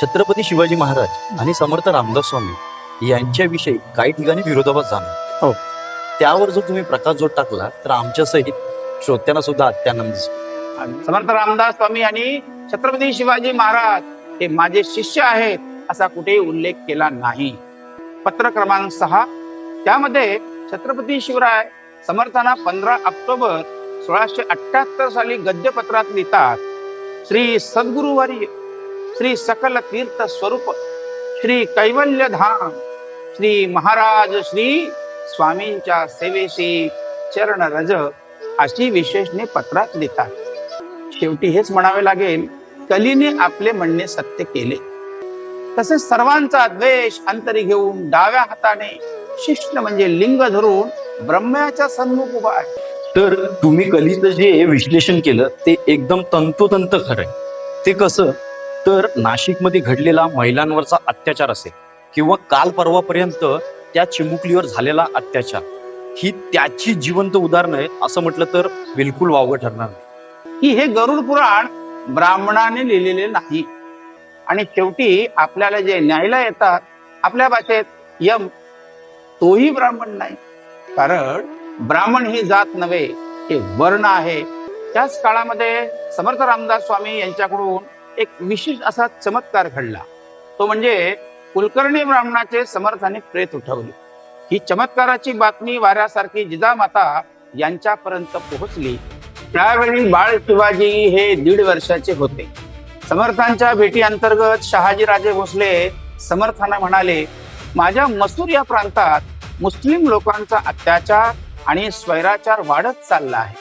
छत्रपती शिवाजी महाराज आणि समर्थ रामदास स्वामी यांच्याविषयी काही ठिकाणी विरोधाभास झाला. हो. त्यावर जर तुम्ही प्रकाशझोत टाकला तर आमच्या सहित श्रोत्यांना सुद्धा अत्यानंद दिसेल. समर्थ रामदास स्वामी आणि छत्रपती शिवाजी महाराज हे माझे शिष्य आहेत असा कुठेही उल्लेख केला नाही. पत्र क्रमांक 6 त्यामध्ये छत्रपती शिवराय समर्थांना 15 ऑक्टोबर 1678 साली गद्यपत्रात लिहितात, श्री सद्गुरुवर्य श्री सकल तीर्थ स्वरूप श्री कैवल्य धाम श्री महाराज श्री स्वामींच्या सेवेशी चरण रज अशी विशेषणे पत्रात लिहितात. शेवटी हेच म्हणावे लागेल, कलीने आपले म्हणणे सत्य केले. तसेच सर्वांचा द्वेष अंतरी घेऊन डाव्या हाताने शिष्ण म्हणजे लिंग धरून ब्रह्म्याच्या सन्मुख उभा आहे. तर तुम्ही कलीचं जे विश्लेषण केलं ते एकदम तंतोतंत खरंय. ते कसं तर नाशिकमध्ये घडलेला महिलांवरचा अत्याचार असेल किंवा काल परवापर्यंत त्या चिमुकलीवर झालेला अत्याचार ही त्याची जिवंत उदाहरणं आहे असं म्हटलं तर बिलकुल वावगं ठरणार नाही. की हे गरुड पुराण ब्राह्मणाने लिहिलेले नाही. आणि शेवटी आपल्याला जे न्यायला येतात आपल्या भाषेत यम, तोही ब्राह्मण नाही. कारण ब्राह्मण ही जात नव्हे, हे वर्ण आहे. त्याच काळामध्ये समर्थ रामदास स्वामी यांच्याकडून एक विशेष असा चमत्कार घडला. तो म्हणजे कुलकर्णी ब्राह्मणाचे समर्थाने प्रेत उठवले. ही चमत्काराची बातमी वाऱ्यासारखी जिजामाता यांच्यापर्यंत पोहोचली. त्यावेळी बाळ शिवाजी हे 1.5 वर्षाचे होते. समर्थांच्या भेटी अंतर्गत शहाजीराजे भोसले समर्थांना म्हणाले, माझ्या मसूर या प्रांतात मुस्लिम लोकांचा अत्याचार आणि स्वैराचार वाढत चालला आहे.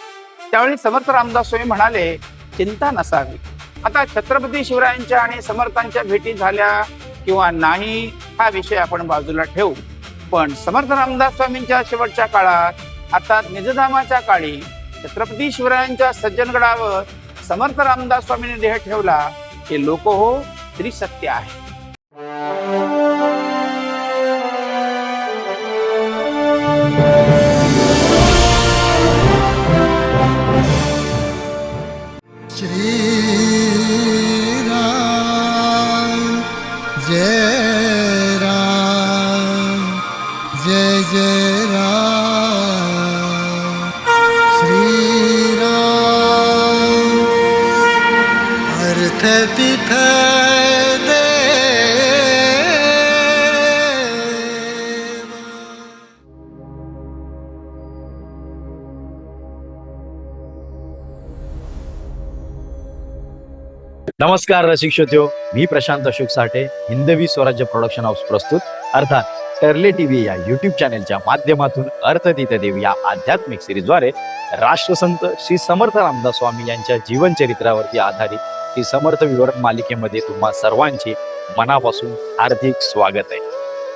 त्यावेळी समर्थ रामदास स्वामी म्हणाले, चिंता नसावी. आता छत्रपती शिवरायांच्या आणि समर्थांच्या भेटी झाल्या किंवा नाही हा विषय आपण बाजूला ठेवू. पण समर्थ रामदास स्वामींच्या शेवटच्या काळात अर्थात निजधामाच्या काळी छत्रपती शिवरायांच्या सज्जनगडावर समर्थ रामदास स्वामींनी देह ठेवला. हे लोक हो त्रिसत्य आहे. जय राम जय जय राम श्री राम अर्थ तिथ दे. नमस्कार रसिक श्रोत्यो, मी प्रशांत अशोक साठे, हिंदवी स्वराज्य प्रोडक्शन हाऊस प्रस्तुत अर्थात टर्ले टीव्ही या युट्यूब चॅनेलच्या माध्यमातून अर्थतीर्थदेव या आध्यात्मिक सिरीजद्वारे राष्ट्रसंत श्री समर्थ रामदास स्वामी यांच्या जीवन चरित्रावरती आधारित श्री समर्थ विवरण मालिकेमध्ये तुम्हा सर्वांचे मनापासून हार्दिक स्वागत आहे.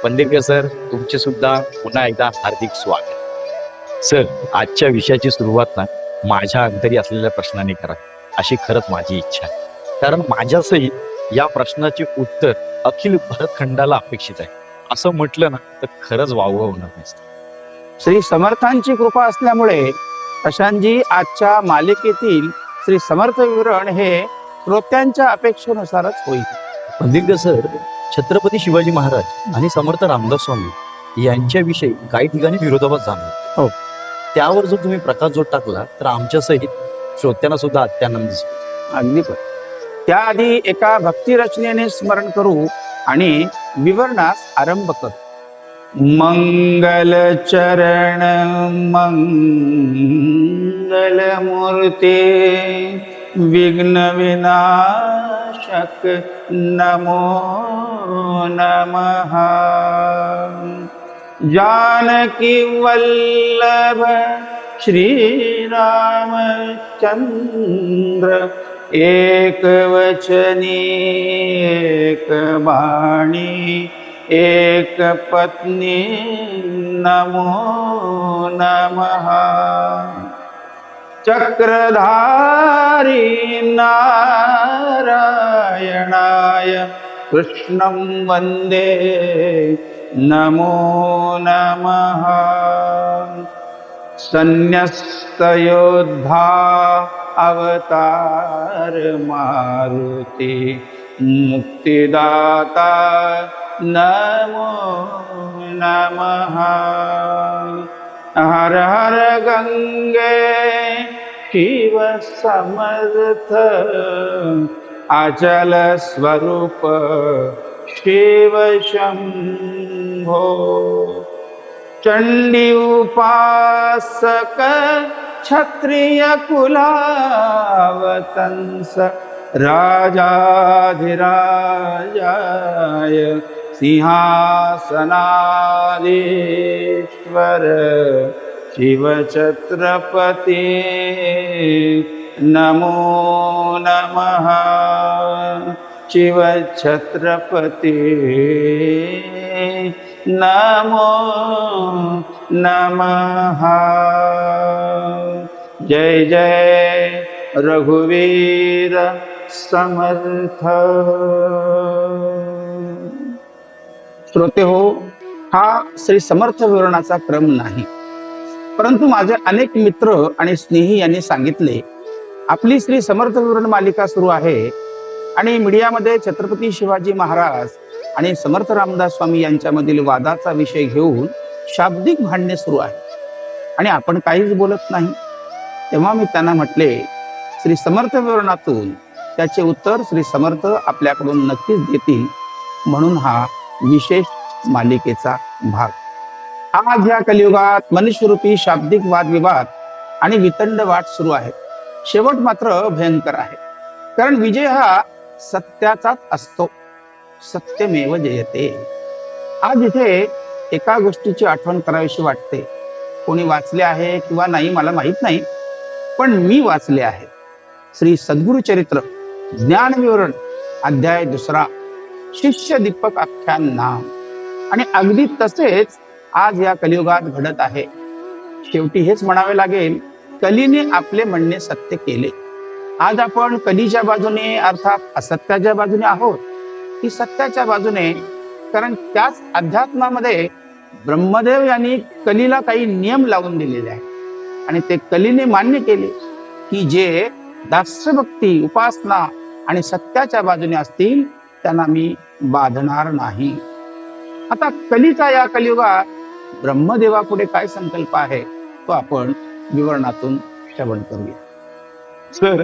पंदिरकर सर, तुमचे सुद्धा पुन्हा एकदा हार्दिक स्वागत. सर, आजच्या विषयाची सुरुवात ना माझ्या अंतरी असलेल्या प्रश्नाने करा अशी खरंच माझी इच्छा आहे. कारण माझ्यासहित या प्रश्नाचे उत्तर अखिल भरतखंडाला अपेक्षित आहे. असं म्हटलं ना तर खरंच वावगं होणार नाही. श्री समर्थांची कृपा असल्यामुळे प्रशांतजी आजच्या मालिकेतील श्री समर्थ विवरण हे श्रोत्यांच्या अपेक्षेनुसारच होईल. पंदिरकर सर, छत्रपती शिवाजी महाराज आणि समर्थ रामदास स्वामी यांच्याविषयी काही ठिकाणी विरोधाभास झाला. हो. त्यावर जर तुम्ही प्रकाशझोत टाकला तर आमच्या सहित श्रोत्यांना सुद्धा अत्यानंद दिसेल. अगदी पण त्याआधी एका भक्ती रचनेने स्मरण करू आणि विवरणास आरंभ करू. मंगल चरण मंगल मूर्ते विघ्न विनाशक नमो नमः. जानकी वल्लभ श्री रामचंद्र एक वचनी एक बाणी एक पत्नी नमो नमः. चक्रधारी नारायणाय कृष्णं वंदे नमो नमः. संन्यस्त योद्धा अवतार मारुती मुक्तिदाता नमो नमः। हर हर गंगे शिव समर्थ अचल स्वरूप शिव शंभो। चंडी उपासक क्षत्रिय कुलावतंस राजाधिराजाय सिंहासनाधीश्वर शिव छत्रपती नमो नमः। शिव छत्रपती नमो नमः। जय जय रघुवीर समर्थ। श्रोते हो, हा श्री समर्थ विवरणाचा क्रम नाही, परंतु माझे अनेक मित्र आणि स्नेही यांनी सांगितले आपली श्री समर्थ विवरण मालिका सुरू आहे आणि मीडियामध्ये छत्रपती शिवाजी महाराज आणि समर्थ रामदास स्वामी यांच्यामधील वादाचा विषय घेऊन शाब्दिक भांडणे सुरू आहे आणि आपण काहीच बोलत नाही। तेव्हा मी त्यांना म्हटले, श्री समर्थ विवरणातून त्याचे उत्तर श्री समर्थ आपल्याकडून नक्कीच देतील, म्हणून हा विशेष मालिकेचा भाग। आज या कलियुगात मनुष्यरूपी शाब्दिक वादविवाद आणि वितंड वाट सुरू आहे। शेवट मात्र भयंकर आहे, कारण विजय हा सत्याचाच असतो। सत्यमेव जयते। आज इथे एका गोष्टीची आठवण करावीशी वाटते। कोणी वाचले आहे किंवा नाही मला माहित नाही, पण मी वाचले आहे। श्री सद्गुरु चरित्र ज्ञान विवरण अध्याय 2 शिष्य दीपक आख्यान नाम। आणि अगदी तसेच आज या कलियुगात घडत आहे। शेवटी हेच म्हणावे लागेल, कलीने आपले म्हणणे सत्य केले। आज आपण कलीच्या बाजूने अर्थात असत्याच्या बाजूने आहोत की सत्याच्या बाजूने, कारण त्याच अध्यात्मामध्ये ब्रह्मदेव यांनी कलीला काही नियम लावून दिलेले आहेत आणि ते कलीने मान्य केले की जे दास्यभक्ती उपासना आणि सत्याच्या बाजूने असतील त्यांना मी बाधणार नाही। आता कलीचा या कलियुगात ब्रह्मदेवापुढे काय संकल्प आहे तो आपण विवरणातून श्रवण करूया। सर,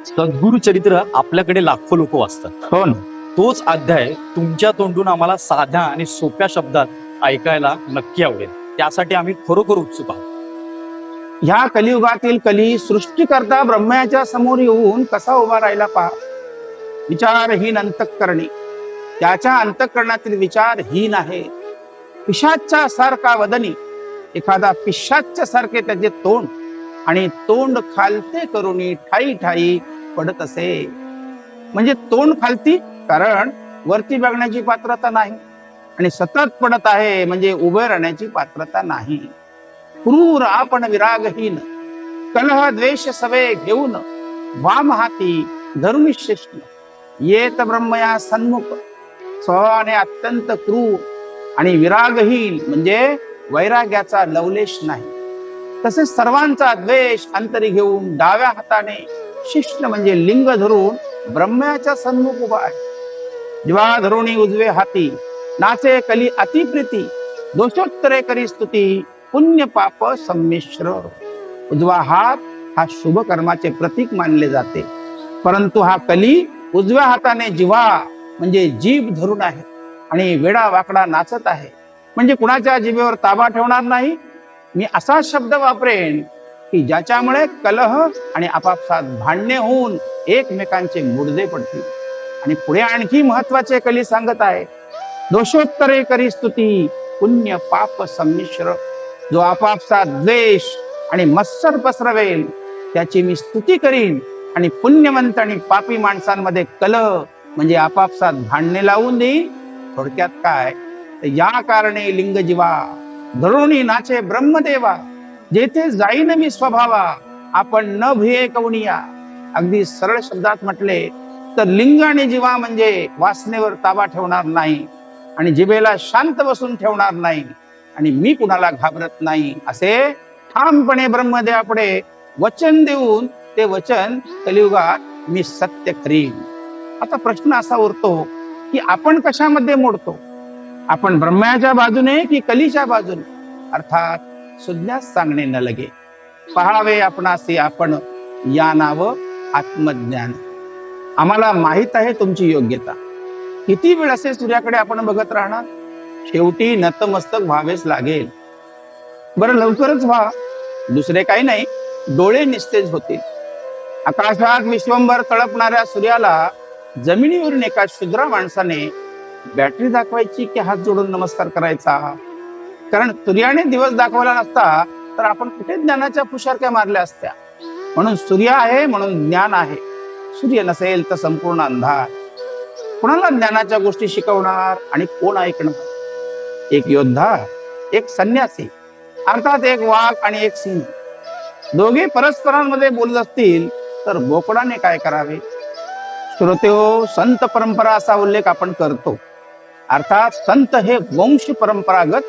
सद्गुरु चरित्र आपल्याकडे लाखो लोक वाचतात, हो ना? तोच अध्याय तुमच्या तोंडून आम्हाला साध्या आणि सोप्या शब्दात ऐकायला नक्की आवडेल। त्यासाठी आम्ही खरोखर उत्सुक आहोत। ह्या कलियुगातील कली सृष्टीकर्ता ब्रह्माच्या समोर येऊन कसा उभा राहिला पहा। विचारहीन अंतःकरणी, त्याच्या अंतःकरणातील विचार हीन आहे। पिशाच्या सारखा वदनी, एखादा पिशाच्या सारखे त्याचे तोंड आणि तोंड खालते करुणी ठाई ठाई पडत असे। म्हणजे तोंड खालती, कारण वरती बघण्याची पात्रता नाही, आणि सतत पडत आहे म्हणजे उभे राहण्याची पात्रता नाही। क्रूर आपण विरागहीन, कलह द्वेष सवे घेऊन वाम हाती धरुणी शिष्ण येत ब्रह्मया सन्मुख। स्वभावाने अत्यंत क्रूर आणि विरागहीन म्हणजे वैराग्याचा लवलेश नाही। तसेच सर्वांचा द्वेष अंतरी घेऊन डाव्या हाताने शिष्ण म्हणजे लिंग धरून ब्रह्म्याच्या सन्मुख उभा आहे। जीवा धरुणी उजवे हाती नाचे कली अतिप्रीती, दोषोत्तरे करी स्तुती पुण्य पाप संमिश्र। उजवा हात हा शुभ कर्माचे प्रतीक मानले जाते, परंतु हा कली उजव्या हाताने जिव्हा म्हणजे जीभ धरून आहे आणि वेडा वाकडा नाचत आहे, म्हणजे कुणाच्या जिभेवर ताबा ठेवणार नाही। मी असा शब्द वापरेन की ज्याच्यामुळे कलह आणि आपापसात भांडणे होऊन एकमेकांचे मुडदे पडतील। आणि पुढे आणखी महत्वाचे कली सांगत आहे, दोषोत्तरे करी स्तुती पुण्य पाप संमिश्र। जो आपापसात द्वेष आणि मत्सर पसरवेल त्याची मी स्तुती करीन, आणि पुण्यवंत आणि पापी माणसांमध्ये कलह म्हणजे आपापसात भांडणे लावून देईन। थोडक्यात काय, तर या कारणे लिंग जीवा धरुणी नाचे ब्रह्मदेवा, जेथे जाईन मी स्वभावा आपण न भिये कवणिया। अगदी सरळ शब्दात म्हटले तर लिंग आणि जीवा म्हणजे वासनेवर ताबा ठेवणार नाही आणि जिभेला शांत बसून ठेवणार नाही, आणि मी कुणाला घाबरत नाही असे ठामपणे ब्रह्मदेवापुढे वचन देऊन ते वचन कलियुगात मी सत्य करीन। आता प्रश्न असा उरतो की आपण कशामध्ये मोडतो? आपण ब्रह्माच्या बाजूने की कलीच्या बाजूने? अर्थात सुज्ञास सांगणे न लगे, पहावे आपणासी आपण, या नाव आत्मज्ञान. आम्हाला माहित आहे तुमची योग्यता. किती वेळ असे सूर्याकडे आपण बघत राहणार? शेवटी नतमस्तक व्हावेच लागेल. बरं, लवकरच व्हा. दुसरे काही नाही, डोळे निस्तेज होतील. आकाशात विश्वंभर तळपणाऱ्या सूर्याला जमिनीवरून एका शुद्र माणसाने बॅटरी दाखवायची की हात जोडून नमस्कार करायचा? कारण सूर्याने दिवस दाखवला नसता तर आपण कुठे ज्ञानाच्या पुशारक्या मारल्या असत्या. म्हणून सूर्य आहे म्हणून ज्ञान आहे. सूर्य नसेल तर संपूर्ण अंधार. कोणाला ज्ञानाच्या गोष्टी शिकवणार आणि कोण ऐकणार? एक योद्धा, एक संन्यासी, अर्थात एक वाघ आणि एक सिंह, दोघे परस्परांमध्ये बोलत असतील तर बोकडाने काय करावे? श्रोतेहो, संत परंपरा असा उल्लेख आपण करतो. अर्थात संत हे वंश परंपरागत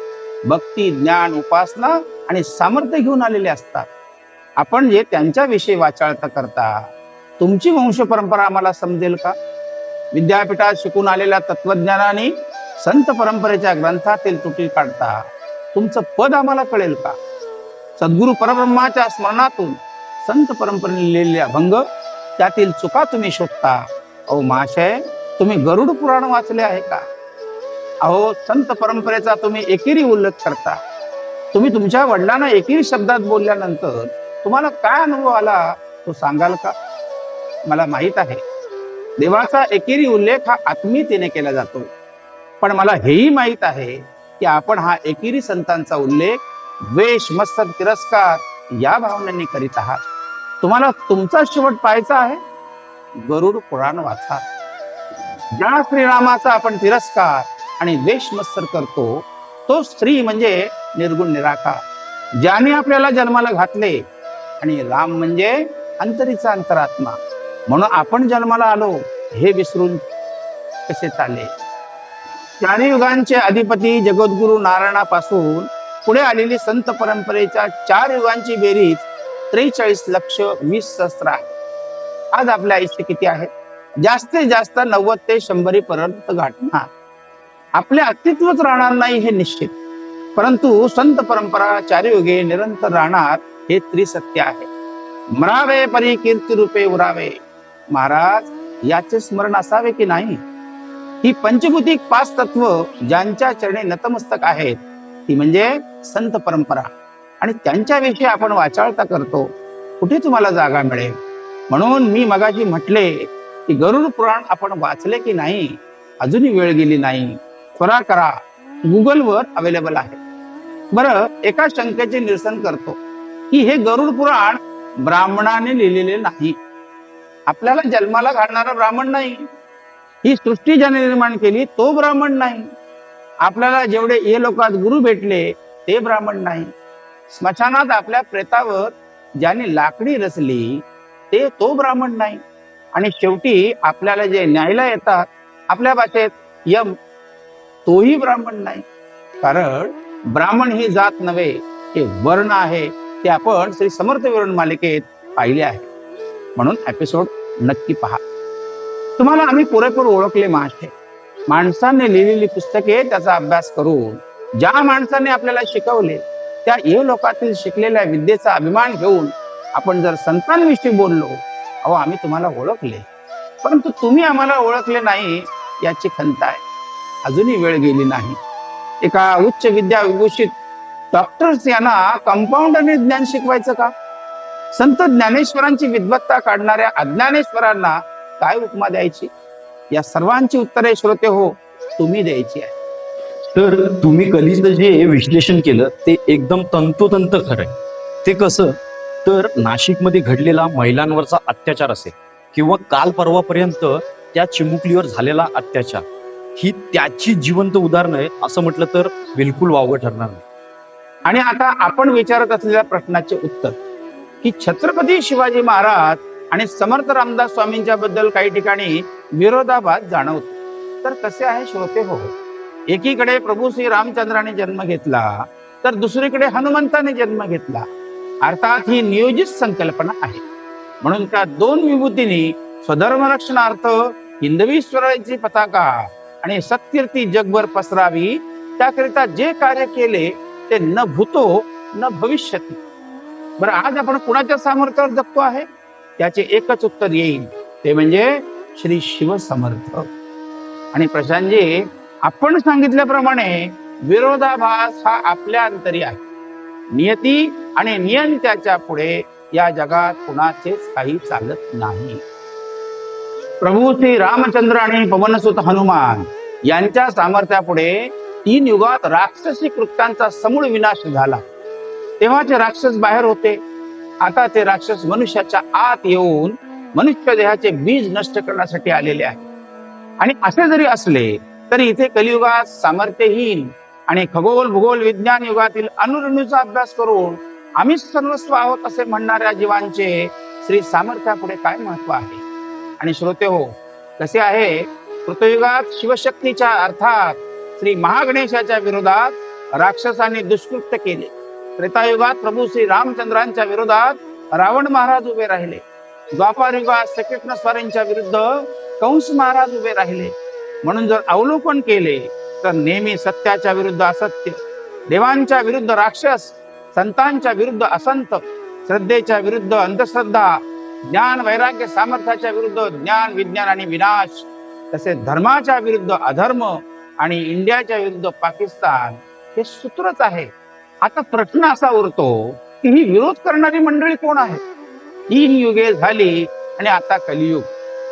भक्ती, ज्ञान, उपासना आणि सामर्थ्य घेऊन आलेले असतात. आपण जे त्यांच्याविषयी वाचाळता करता, तुमची वंश परंपरा आम्हाला समजेल का? विद्यापीठात शिकून आलेल्या तत्वज्ञानाने संत परंपरेच्या ग्रंथातील त्रुटी काढता तुमचं पद आम्हाला कळेल का? सद्गुरु परब्रह्माच्या स्मरणातून संत परंपरेने लिहिलेले अभंग, त्यातील चुका तुम्ही शोधता. अहो महाशय, तुम्ही गरुड पुराण वाचले आहे का? अहो, संत परंपरेचा तुम्ही एकेरी उल्लेख करता. तुम्ही तुमच्या वडिलांना एकेरी शब्दात बोलल्यानंतर तुम्हाला काय अनुभव आला तो सांगाल का? मला माहित आहे देवाचा एकेरी उल्लेख हा आत्मीयतेने केला जातो, पण मला हेही माहित आहे की आपण हा एकेरी संतांचा उल्लेख द्वेष, मत्सर, तिरस्कार या भावनांनी करीत आहात. तुम्हाला तुमचा शेवट पाहायचा आहे? गरुड पुराण वाचा. ज्या श्रीरामाचा आपण तिरस्कार आणि द्वेष, मत्सर करतो तो श्री म्हणजे निर्गुण निराकार, ज्याने आपल्याला जन्माला घातले, आणि राम म्हणजे अंतरीचा अंतरात्मा. म्हणून आपण जन्माला आलो हे विसरून कसे चाले? चारी युगांचे अधिपती जगद्गुरु नारायणापासून पुढे आलेली संत परंपरेच्या 4 युगांची बेरीज 43,20,000 आहे. आज आपल्या आयुष्य किती आहे? जास्तीत जास्त 90 ते 100 पर्यंत गाठणार. आपले अस्तित्वच राहणार नाही हे निश्चित, परंतु संत परंपरा 4 युगे निरंतर राहणार हे त्रिसत्य आहे. मरावे परी कीर्ती रूपे उरावे. महाराज, याचे स्मरण असावे की नाही? ही पंचभूतिक 5 तत्व ज्यांच्या चरणी नतमस्तक आहेत ती म्हणजे संत परंपरा, आणि त्यांच्याविषयी आपण वाचाळता करतो. कुठे तुम्हाला जागा मिळेल? म्हणून मी मगाशी म्हटले की गरुड पुराण आपण वाचले की नाही? अजूनही वेळ गेली नाही. त्वरा करा, गुगलवर अवेलेबल आहे. बरं, एका शंकेचे निरसन करतो की हे गरुड पुराण ब्राह्मणाने लिहिलेले नाही. आपल्याला जन्माला घालणारा ब्राह्मण नाही. ही सृष्टी ज्याने निर्माण केली तो ब्राह्मण नाही. आपल्याला जेवढे ये लोकात गुरु भेटले ते ब्राह्मण नाही. स्मशानात आपल्या प्रेतावर ज्याने लाकडी रचली ते तो ब्राह्मण नाही. आणि शेवटी आपल्याला जे न्यायला येतात आपल्या भाषेत यम, तोही ब्राह्मण नाही. कारण ब्राह्मण ही जात नव्हे, हे वर्ण आहे. ते आपण श्री समर्थ विवरण मालिकेत पाहिले आहे. म्हणून एपिसोड नक्की पहा. तुम्हाला आम्ही पुरेपूर ओळखले महाशय. माणसाने लिहिलेली पुस्तके, त्याचा अभ्यास करून ज्या माणसाने आपल्याला शिकवले त्या ये लोकातील शिकलेल्या विद्येचा अभिमान घेऊन आपण जर संतांविषयी बोललो, अहो आम्ही तुम्हाला ओळखले, परंतु तुम्ही आम्हाला ओळखले नाही याची खंत आहे. अजूनही वेळ गेली नाही. एका उच्च विद्या विभूषित डॉक्टर्स यांना कंपाऊंडरने ज्ञान शिकवायचं का? संत ज्ञानेश्वरांची विद्वत्ता काढणाऱ्या अज्ञानेश्वरांना काय उपमा द्यायची? या सर्वांची उत्तरे श्रोते हो तुम्ही द्यायची आहे. तर तुम्ही कलीचं जे विश्लेषण केलं ते एकदम तंतोतंत खरंय. ते कसं? तर नाशिकमध्ये घडलेला महिलांवरचा अत्याचार असेल किंवा काल परवापर्यंत त्या चिमुकलीवर झालेला अत्याचार, ही त्याची जिवंत उदाहरणं आहे असं म्हटलं तर बिलकुल वावगं ठरणार नाही. आणि आता आपण विचारत असलेल्या प्रश्नाचे उत्तर की छत्रपती शिवाजी महाराज आणि समर्थ रामदास स्वामींच्या बद्दल काही ठिकाणी विरोधाभास जाणवतो. तर कसे आहे श्रोते हो? एकीकडे प्रभू श्री रामचंद्राने जन्म घेतला तर दुसरीकडे हनुमंताने जन्म घेतला. अर्थात ही नियोजित संकल्पना आहे. म्हणून त्या 2 विभूतींनी स्वधर्म रक्षणार्थ हिंदवी स्वराज्याची पताका आणि सत्कीर्ती जगभर पसरावी, त्याकरिता जे कार्य केले ते न भूतो न भविष्यती. बरं, आज आपण कुणाच्या सामर्थ्यावर जगतो आहे? त्याचे एकच उत्तर येईल, ते म्हणजे श्री शिवसमर्थ. आणि प्रशांतजी, आपण सांगितल्याप्रमाणे विरोधाभास हा आपल्या अंतरी आहे. नियती आणि नियंत्याच्या पुढे या जगात कुणाचेच काही चालत नाही. प्रभू श्री रामचंद्र आणि पवनसुत हनुमान यांच्या सामर्थ्यापुढे 3 युगात राक्षसी कृत्यांचा समूळ विनाश झाला. तेव्हाचे राक्षस बाहेर होते, आता ते राक्षस मनुष्याच्या आत येऊन मनुष्य देहाचे बीज नष्ट करण्यासाठी आलेले आहे. आणि असे जरी असले तरी इथे कलियुगात सामर्थ्यहीन आणि खगोल भूगोल विज्ञान युगातील अणुरेणूचा अभ्यास करून आम्हीच सर्वस्व आहोत असे म्हणणाऱ्या जीवांचे श्री सामर्थ्यापुढे काय महत्व आहे? आणि श्रोते हो, कसे आहे, कृतयुगात शिवशक्तीच्या अर्थात श्री महागणेशाच्या विरोधात राक्षसांनी दुष्कृत्य केले. त्रेतायुगात प्रभू श्री रामचंद्रांच्या विरोधात रावण महाराज उभे राहिले. द्वापार युगात श्रीकृष्णस्वारींच्या विरुद्ध कंस महाराज उभे राहिले. म्हणून जर अवलोकन केले तर नेहमी सत्याच्या विरुद्ध असत्य, देवांच्या विरुद्ध राक्षस, संतांच्या विरुद्ध असंत, श्रद्धेच्या विरुद्ध अंधश्रद्धा, ज्ञान वैराग्य सामर्थ्याच्या विरुद्ध ज्ञान विज्ञान आणि विनाश, तसेच धर्माच्या विरुद्ध अधर्म आणि इंडियाच्या विरुद्ध पाकिस्तान, हे सूत्रच आहे. आता प्रश्न असा उरतो की ही विरोध करणारी मंडळी कोण आहे? 3 युगे झाली आणि आता कलियुग.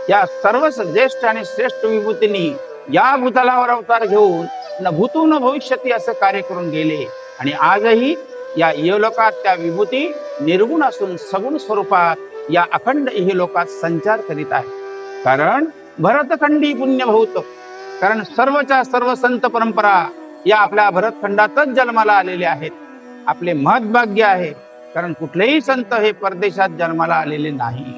या सर्व ज्येष्ठ आणि श्रेष्ठ विभूतींनी या भूतलावर अवतार घेऊन न भूतो न भविष्यती असे कार्य करून गेले. आणि आजही या इहलोकात त्या विभूती निर्गुण असून सगुण स्वरूपात या अखंड इहलोकात संचार करीत आहे. कारण भरतखंडी पुण्यभूत, कारण सर्वच्या सर्व संत परंपरा या आपल्या भरतखंडातच जन्माला आलेले आहेत. आपले महत्भाग्य आहे, कारण कुठलेही संत हे परदेशात जन्माला आलेले नाही.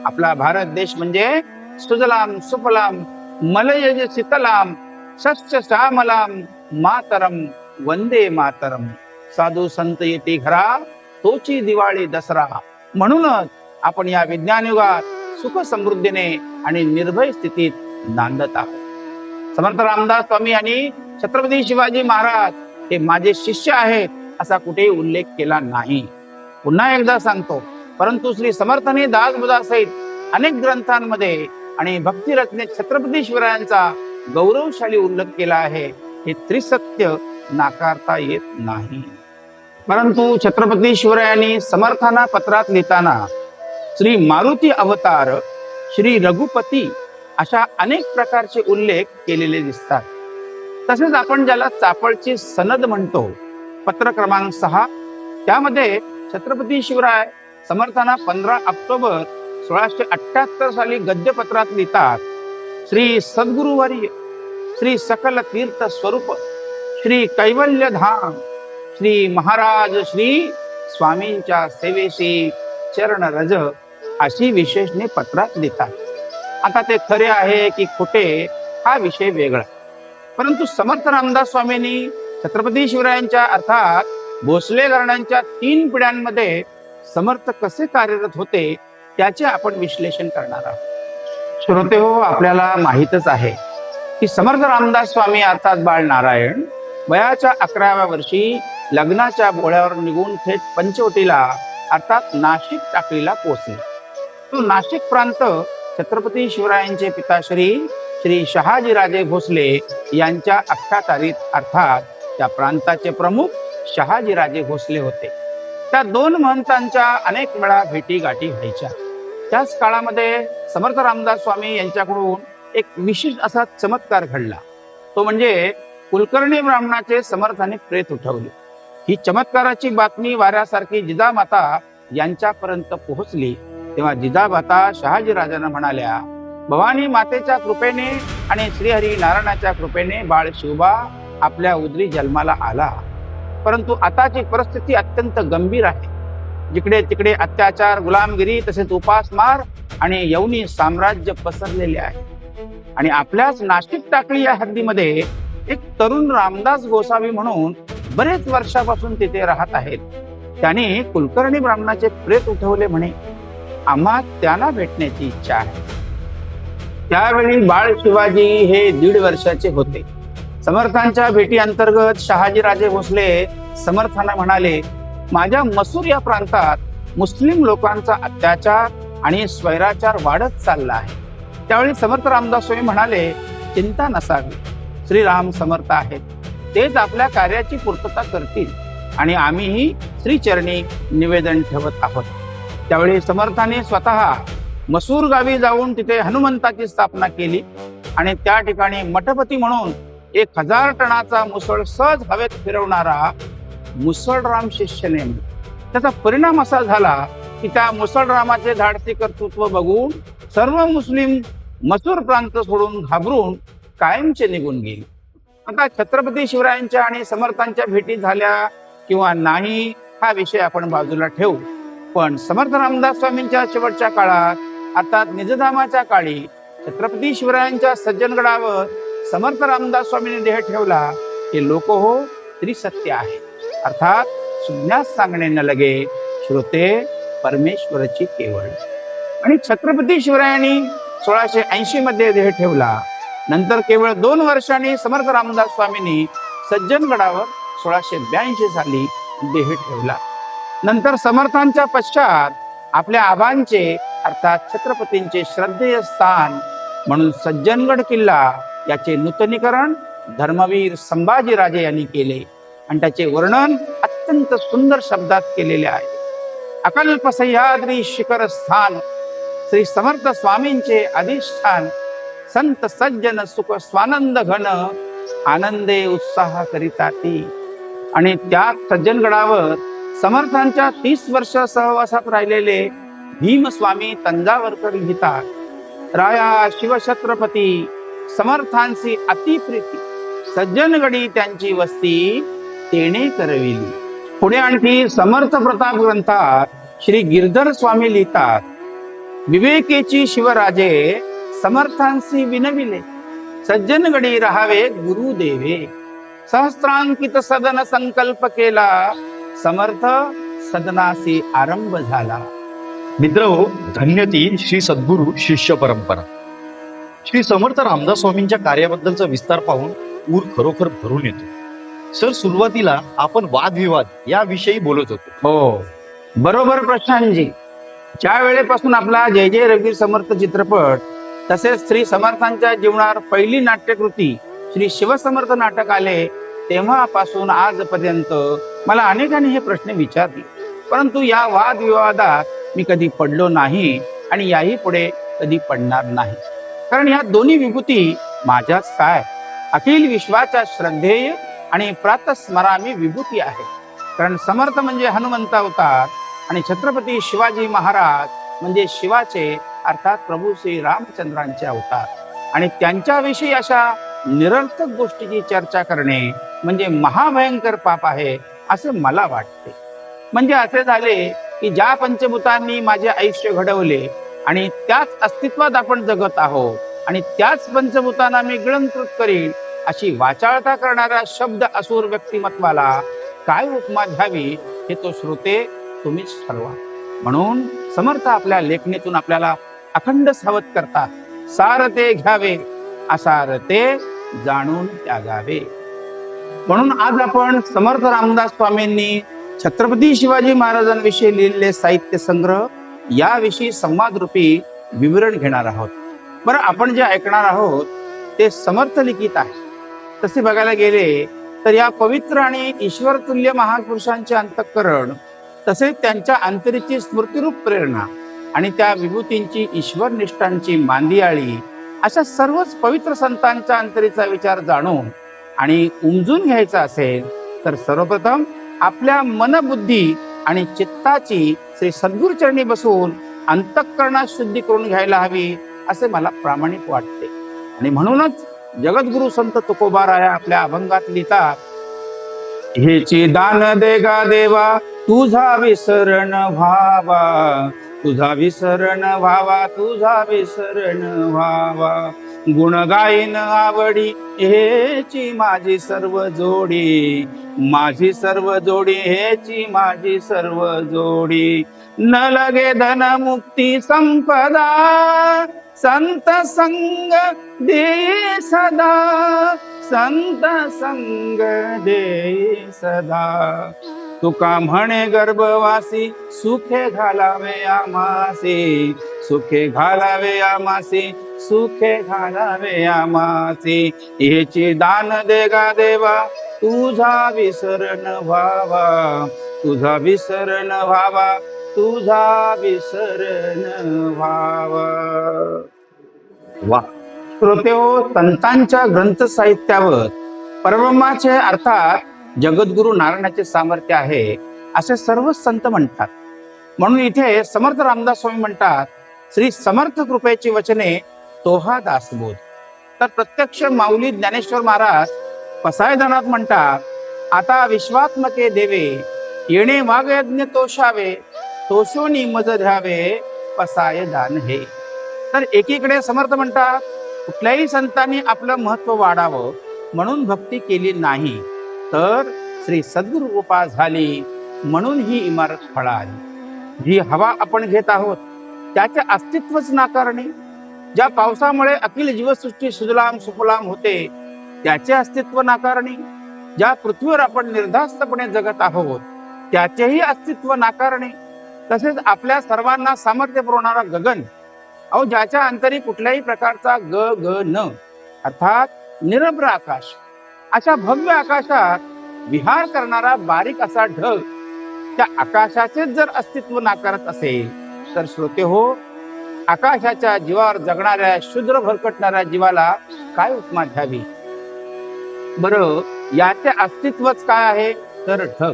आपला भारत देश म्हणजे सुजलाम सुफलाम मलयज शीतलाम शस्य श्यामलाम मातरम वंदे मातरम. साधू संत येते घरा, तोची दिवाळी दसरा. म्हणूनच आपण या विज्ञान युगात सुख समृद्धीने आणि निर्भय स्थितीत नांदत आहोत. समर्थ रामदास स्वामी आणि छत्रपती शिवाजी महाराज हे माझे शिष्य आहेत असा कुठेही उल्लेख केला नाही. पुन्हा एकदा सांगतो, परंतु श्री समर्थांनी दासबोधासहित अनेक ग्रंथांमध्ये आणि भक्ती रचनेत छत्रपती शिवरायांचा गौरवशाली उल्लेख केला आहे. हे त्रिसत्य नाकारता येत नाही. परंतु छत्रपती शिवरायांनी समर्थांना पत्रात लिहिताना श्री मारुती अवतार, श्री रघुपती अशा अनेक प्रकारचे उल्लेख केलेले दिसतात. तसेच आपण ज्याला चापळची सनद म्हणतो, पत्र क्रमांक 6, त्यामध्ये छत्रपती शिवराय समर्थांना 15 ऑक्टोबर 1678 साली गद्यपत्रात लिहितात, श्री सद्गुरुवर्य, श्री सकल तीर्थ स्वरूप, श्री कैवल्य धाम, श्री महाराज श्री स्वामींच्या सेवेशी चरण रज अशी विशेषणे पत्रात लिहितात. आता ते खरे आहे की खोटे हा विषय वेगळा. परंतु समर्थ रामदास स्वामींनी छत्रपती शिवरायांच्या अर्थात भोसले घराण्यांच्या 3 पिढ्यांमध्ये समर्थ कसे कार्यरत होते त्याचे आपण विश्लेषण करणार आहोत. श्रोते हो, आपल्याला माहीतच आहे की समर्थ रामदास स्वामी अर्थात बाळ नारायण वयाच्या 11व्या वर्षी लग्नाच्या बोहळ्यावर निघून थेट पंचवटीला अर्थात नाशिक टाकळीला पोहोचले. तो नाशिक प्रांत छत्रपती शिवरायांचे पिताश्री श्री शहाजीराजे भोसले यांच्या अख्यातारीत अर्थात त्या प्रांताचे प्रमुख शहाजीराजे भोसले होते. त्या 2 महंतांच्या अनेक वेळा भेटी गाठी व्हायच्या. त्याच काळामध्ये समर्थ रामदास स्वामी यांच्याकडून एक विशेष असा चमत्कार घडला. तो म्हणजे कुलकर्णी ब्राह्मणाचे समर्थाने प्रेत उठवले. ही चमत्काराची बातमी वाऱ्यासारखी जिजामाता यांच्यापर्यंत पोहोचली. तेव्हा जिजामाता शहाजीराजांना म्हणाल्या, भवानी मातेच्या कृपेने आणि श्रीहरी नारायणाच्या कृपेने बाळ शिवबा आपल्या उदरी जन्माला आला. परंतु आताची परिस्थिती अत्यंत गंभीर आहे. जिकडे तिकडे अत्याचार, गुलामगिरी, तसेच उपासमार आणि यवनी साम्राज्य पसरलेले आहे. आणि आपल्याच नाशिक टाकळी या हद्दीमध्ये एक तरुण रामदास गोसावी म्हणून बरेच वर्षापासून तिथे राहत आहेत. त्याने कुलकर्णी ब्राह्मणाचे प्रेत उठवले म्हणे. आम्हा त्यांना भेटण्याची इच्छा आहे. त्यावेळी बाळ शिवाजी हे 1.5 वर्षाचे होते. समर्थांच्या भेटी अंतर्गत शहाजीराजे भोसले समर्थांना म्हणाले, माझ्या मसूर या प्रांतात मुस्लिम लोकांचा अत्याचार आणि स्वैराचार वाढत चालला आहे. त्यावेळी समर्थ रामदास स्वामी म्हणाले, चिंता नसावी, श्रीराम समर्थ आहेत, तेच आपल्या कार्याची पूर्तता करतील आणि आम्हीही श्रीचरणी निवेदन ठेवत आहोत. त्यावेळी समर्थाने स्वतः मसूर गावी जाऊन तिथे हनुमंताची स्थापना केली आणि त्या ठिकाणी मठपती म्हणून 1000 टनाचा मुसळ सहज हवेत फिरवणारा मुसळराम शिष्य नेमला. त्याचा परिणाम असा झाला की त्या मुसळरामाचे धाडसी कर्तृत्व बघून सर्व मुस्लिम मसूर प्रांत सोडून घाबरून कायमचे निघून गेले. आता छत्रपती शिवरायांच्या आणि समर्थांच्या भेटी झाल्या किंवा नाही हा विषय आपण बाजूला ठेवू, पण समर्थ रामदास स्वामींच्या शेवटच्या काळात अर्थात निजधामाच्या काळी छत्रपती शिवरायांच्या सज्जनगडावर समर्थ रामदास स्वामींनी देह ठेवला. हे लोक हो त्रिसत्य आहे, अर्थात सुज्ञास सांगणे न लगे श्रोते परमेश्वराची केवळ. आणि छत्रपती शिवरायांनी 1680 मध्ये देह ठेवला. नंतर केवळ 2 वर्षांनी समर्थ रामदास स्वामींनी सज्जनगडावर 1682 साली देह ठेवला. नंतर समर्थांच्या पश्चात आपल्या आबांचे अर्थात छत्रपतींचे श्रद्धेय स्थान म्हणून सज्जनगड किल्ला याचे नूतनीकरण धर्मवीर संभाजीराजे यांनी केले आणि त्याचे वर्णन अत्यंत सुंदर शब्दात केलेले आहे. अकल्प सह्याद्री शिखर स्थान श्री समर्थ स्वामींचे अधिष्ठान, संत सज्जन सुख स्वानंद घन आनंदे उत्साह करिता ती. आणि त्या सज्जनगडावर समर्थांच्या 30 वर्ष सहवासात राहिलेले भीमस्वामी तंजावरकर लिहितात, राया शिवछत्रपती समर्थांची अतिप्रीती, सज्जनगडी त्यांची वस्ती तेणे करविली. पुढे आणखी समर्थ प्रताप ग्रंथात श्री गिरधर स्वामी लिहितात, विवेकेची शिवराजे समर्थांसी विनविले, सज्जनगडी राहावे गुरुदेवे, सहस्त्रांकित सदन संकल्प केला, समर्थ सदनासी आरंभ झाला. मित्रहो, धन्य ती श्री सद्गुरु शिष्य परंपरा. श्री समर्थ रामदास स्वामींच्या कार्याबद्दलचा विस्तार पाहून ऊर खरोखर भरून येतो. सर, सुरुवातीला आपण वादविवाद याविषयी बोलत होतो. हो, बरोबर प्रशांतजी. ज्या वेळेपासून आपला जय जय रघुवीर समर्थ चित्रपट तसेच श्री समर्थांच्या जीवनावर पहिली नाट्यकृती श्री शिवसमर्थ नाटक आले तेव्हापासून आजपर्यंत मला अनेकांनी हे प्रश्न विचारले, परंतु या वादविवादात मी कधी पडलो नाही आणि याही पुढे कधी पडणार नाही. कारण या दोन्ही विभूती माझ्याच काय, अखिल विश्वाच्या श्रद्धेय आणि प्रातस्मरामी विभूती आहे. कारण समर्थ म्हणजे हनुमंत अवतार आणि छत्रपती शिवाजी महाराज म्हणजे शिवाचे अर्थात प्रभू श्री रामचंद्रांचे अवतार. आणि त्यांच्याविषयी अशा निरर्थक गोष्टीची चर्चा करणे म्हणजे महाभयंकर पाप आहे असे मला वाटते. म्हणजे असे झाले की ज्या पंचभूतांनी माझे आयुष्य घडवले आणि त्याच अस्तित्वात आपण जगत आहोत आणि त्याच पंचभूतांना मी गिळंकृत करीन अशी वाचाळता करणाऱ्या शब्द असुर व्यक्तिमत्वाला काय उपमा द्यावी हे तो श्रोते तुम्हीच ठरवा. म्हणून समर्थ आपल्या लेखणीतून आपल्याला अखंड सावध करतात, सार ते घ्यावे असार ते जाणून त्यागावे. म्हणून आज आपण समर्थ रामदास स्वामींनी छत्रपती शिवाजी महाराजांविषयी लिहिलेले साहित्य संग्रह याविषयी संवाद रूपी विवरण घेणार आहोत. बरं, आपण जे ऐकणार आहोत ते समर्थ लिखित आहे. तसे बघायला गेले तर या पवित्र आणि ईश्वरतुल्य महापुरुषांचे अंतःकरण तसेच त्यांच्या अंतरीची स्मृतिरूप प्रेरणा आणि त्या विभूतींची ईश्वरनिष्ठांची मांदियाळी अशा सर्वच पवित्र संतांच्या अंतरीचा विचार जाणून आणि उमजून घ्यायचा असेल तर सर्वप्रथम आपल्या मनबुद्धी आणि चित्ताची श्री सद्गुरुचरणी बसून अंतःकरणात शुद्धी करून घ्यायला हवी असे मला प्रामाणिक वाटते. आणि म्हणूनच जगद्गुरु संत तुकोबाराया आपल्या अभंगात लिहितात, हेची दान देगा देवा तुझा विसरण व्हावा, तुझा विसरण व्हावा, तुझा विसरण व्हावा, गुण गायन आवडी हेची माझी सर्व जोडी, माझी सर्व जोडी हेची माझी सर्व जोडी, न लगे धन मुक्ती संपदा, संत संग दे सदा, संत संग दे सदा. तुका म्हणे गर्भवासी सुखे घालावे आमासी, सुखे घालावे आमासी, सुखे घालावे आमासी. हेची दान दे गा देवा, तुझा विसरण व्हावा, तुझा विसरण व्हावा, तुझा विसरण व्हावा. वा. श्रोतेहो, संतांच्या ग्रंथ साहित्यावर परब्रह्माचे अर्थात जगद्गुरु नारायणाचे सामर्थ्य आहे असे सर्व संत म्हणतात. म्हणून इथे समर्थ रामदास स्वामी म्हणतात, श्री समर्थ कृपेची वचने तोहा दासबोध. तर प्रत्यक्ष माऊली ज्ञानेश्वर महाराज पसायदानात म्हणतात, आता विश्वात्मके देवे येणे वागयज्ञ तोषावे, तोषोनी मज ध्यावे पसाय दान हे. तर एकीकडे समर्थ म्हणतात, कुठल्याही संतांनी आपलं महत्व वाढावं म्हणून भक्ती केली नाही, तर श्री सद्गुरु कृपा झाली म्हणून ही इमारत फळाली. जी हवा आपण घेत आहोत त्याचे अस्तित्वच नाकारणे, ज्या पावसामुळे अखिल जीवसृष्टी सुजलाम सुफलाम होते त्याचे अस्तित्व नाकारणे, ज्या पृथ्वीवर आपण निर्धास्तपणे जगत आहोत त्याचेही अस्तित्व नाकारणे, तसेच आपल्या सर्वांना सामर्थ्य पुरवणारा गगन, अहो ज्याच्या अंतरी कुठल्याही प्रकारचा गगन अर्थात निरभ्र आकाश, अशा भव्य आकाशात विहार करणारा बारीक असा ढग, त्या आकाशाचे जर अस्तित्व नाकारत असेल तर श्रोते हो, आकाशाच्या जीवावर जगणाऱ्या शूद्र भरकटणाऱ्या जीवाला काय उपमा द्यावी बरं. याचे अस्तित्वच काय आहे तर ढग,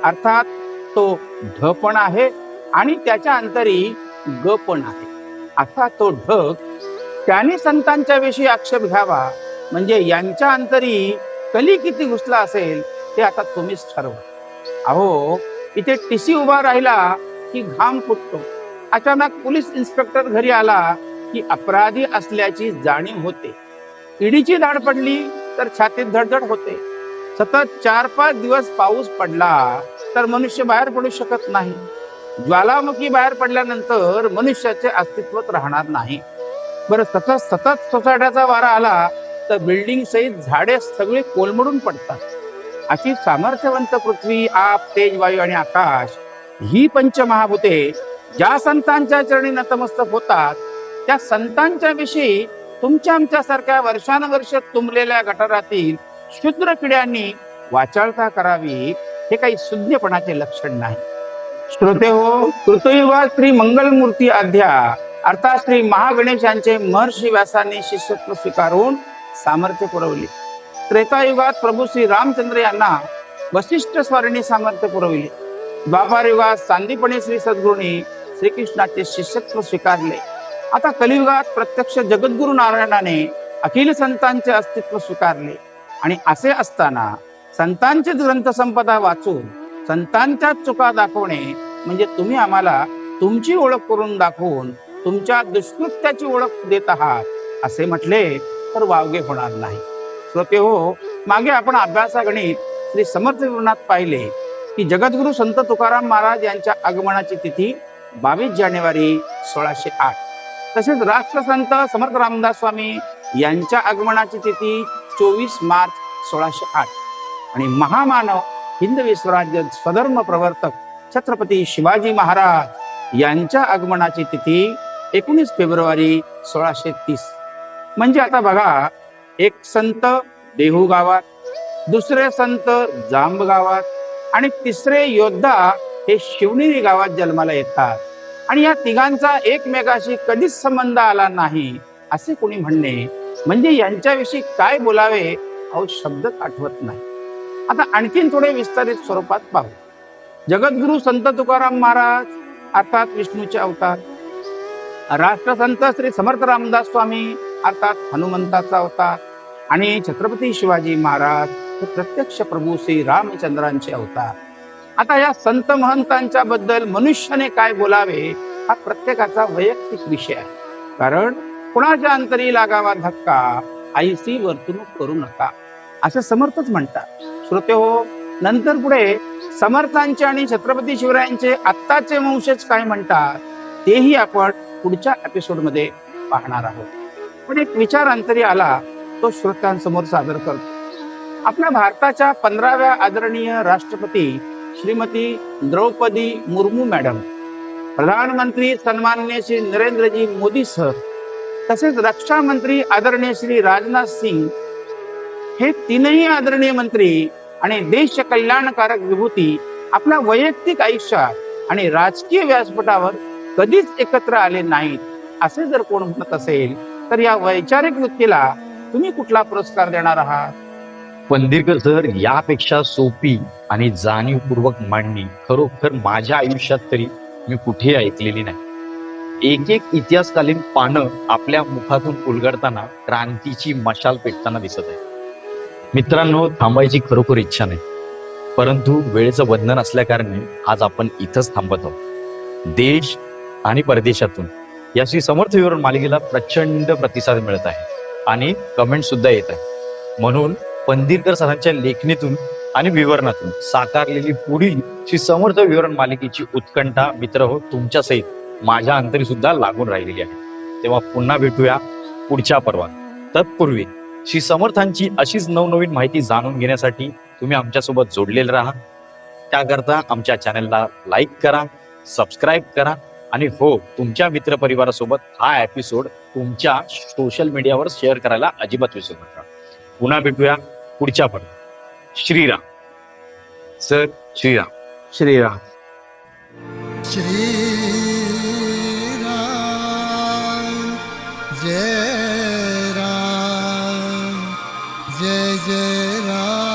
अर्थात तो ढ पण आहे आणि त्याच्या अंतरी ग पण आहे. असा तो ढग त्याने संतांच्या विषयी आक्षेप घ्यावा म्हणजे यांच्या अंतरी कली किती घुसला असेल ते आता तुम्हीच ठरवा. अहो इथे टीसी उभा राहिला की घाम फुटतो, अचानक पोलीस इन्स्पेक्टर घरी आला की अपराधी असल्याची जाणीव होते, ईडीची धाड पडली तर छातीत धडधड होते, सतत 4-5 दिवस पाऊस पडला तर मनुष्य बाहेर पडू शकत नाही, ज्वालामुखी बाहेर पडल्यानंतर मनुष्याचे अस्तित्वच राहणार नाही. बरं सतत सोसाट्याचा वारा आला तर बिल्डिंग सहित झाडे सगळी कोलमडून पडतात. अशी सामर्थ्यवंत पृथ्वी, आप, तेज, वायू आणि आकाश ही पंचमहाभूते ज्या संतांच्या चरणी नतमस्तक होतात त्या संतांच्या विषयी तुमच्या आमच्यासारख्या वर्षानुवर्ष तुंबलेल्या गटारातील क्षुद्र किड्यांनी वाचाळता करावी हे काही सुज्ञपणाचे लक्षण नाही. श्रोते हो, कृतयुगात श्री मंगलमूर्ती अध्या अर्थात श्री महागणेशांचे महर्षी व्यासांनी शिष्यत्व स्वीकारून सामर्थ्य पुरवले. त्रेतायुगात प्रभू श्री रामचंद्र यांना वशिष्ठ स्वारीने सामर्थ्य पुरविले. द्वापार युगात सांदीपणे श्री सद्गुरूंनी श्रीकृष्णाचे शिष्यत्व स्वीकारले. आता कलियुगात प्रत्यक्ष जगद्गुरु नारायणाने अखिल संतांचे अस्तित्व स्वीकारले. आणि असे असताना संतांचे ग्रंथसंपदा वाचून संतांच्या चुका दाखवणे म्हणजे तुम्ही आम्हाला तुमची ओळख करून दाखवून तुमच्या दुष्कृत्याची ओळख देत आहात असे म्हटले तर वावगे होणार नाही. श्रोते हो, मागे आपण अभ्यासागणित श्री समर्थ विवरणात पाहिले की जगद्गुरु संत तुकाराम महाराज यांच्या आगमनाची तिथी 22 जानेवारी 1608. तसेच राष्ट्रसंत समर्थ रामदास स्वामी यांच्या आगमनाची तिथी 24 मार्च 1608 आणि महामानव हिंदवी स्वराज्य स्वधर्म प्रवर्तक छत्रपती शिवाजी महाराज यांच्या आगमनाची तिथी 19 फेब्रुवारी 1630. म्हणजे आता बघा, एक संत देहू गावात, दुसरे संत जांब गावात आणि तिसरे योद्धा हे शिवनेरी गावात जन्माला येतात. आणि या तिघांचा एकमेकाशी कधीच संबंध आला नाही असे कोणी म्हणणे म्हणजे यांच्याविषयी काय बोलावे अहो शब्दच आठवत नाही. आता आणखीन थोडे विस्तारित स्वरूपात पाहू. जगद्गुरु संत तुकाराम महाराज अर्थात विष्णूचे अवतार, राष्ट्रसंत श्री समर्थ रामदास स्वामी अर्थात हनुमंताचा अवतार आणि छत्रपती शिवाजी महाराज हे प्रत्यक्ष प्रभू श्री रामचंद्रांचे अवतार. आता या संत महंतांच्या बद्दल मनुष्याने काय बोलावे हा प्रत्येकाचा वैयक्तिक विषय आहे. कारण कुणाच्या अंतरी लागावा धक्का, आईसी वर्तणूक करू नका असे समर्थच म्हणतात. श्रोते हो, नंतर पुढे समर्थांचे आणि छत्रपती शिवरायांचे आत्ताचे वंशज काय म्हणतात तेही आपण पुढच्या एपिसोडमध्ये पाहणार आहोत. पण एक विचार अंतरी आला, तो श्रोत्यांसमोर सादर करतो. आपल्या भारताच्या 15व्या आदरणीय राष्ट्रपती श्रीमती द्रौपदी मुर्मू मॅडम, प्रधानमंत्री सन्माननीय श्री नरेंद्रजी मोदी सर, तसेच रक्षा मंत्री आदरणीय श्री राजनाथ सिंग, हे तीनही आदरणीय मंत्री आणि देश कल्याणकारक विभूती आपल्या वैयक्तिक आयुष्यात आणि राजकीय व्यासपटावर कधीच एकत्र आले नाहीत असे जर कोण म्हणत असेल, तर या वैचारिक वृत्तीला तुम्ही कुठला पुरस्कार देणार आहात? पंदिरकर सर, यापेक्षा सोपी आणि जाणीवपूर्वक मांडणी खरोखर माझ्या आयुष्यात तरी मी कुठेही ऐकलेली नाही. एक एक इतिहासकालीन पानं आपल्या मुखातून उलगडताना क्रांतीची मशाल पेटताना दिसत आहे. मित्रांनो, थांबायची खरोखर इच्छा नाही, परंतु वेळेचं बंधन असल्याकारणे आज आपण इथंच थांबत आहोत. देश आणि परदेशातून या श्री समर्थ विवरण मालिकेला प्रचंड प्रतिसाद मिळत आहे आणि कमेंट सुद्धा येत आहे. म्हणून पंदिरकर सरांच्या लेखणीतून आणि विवरणातून साकारलेली पुढील श्री समर्थ विवरण मालिकेची उत्कंठा मित्र हो तुमच्या सहित माझ्या अंतरी सुद्धा लागून राहिलेली आहे. तेव्हा पुन्हा भेटूया पुढच्या पर्वात. तत्पूर्वी श्री समर्थांची अशीच नवनवीन माहिती जाणून घेण्यासाठी तुम्ही आमच्यासोबत जोडलेले राहा. त्याकरता आमच्या चॅनलला लाईक करा, सबस्क्राईब करा आणि हो, तुमच्या मित्रपरिवारासोबत हा एपिसोड तुमच्या सोशल मीडियावर शेअर करायला अजिबात विसरू नका. पुन्हा भेटूया पुढच्या पर्वात. श्रीराम सर, श्रीराम. श्रीराम. श्री राम जय राम जय जय राम.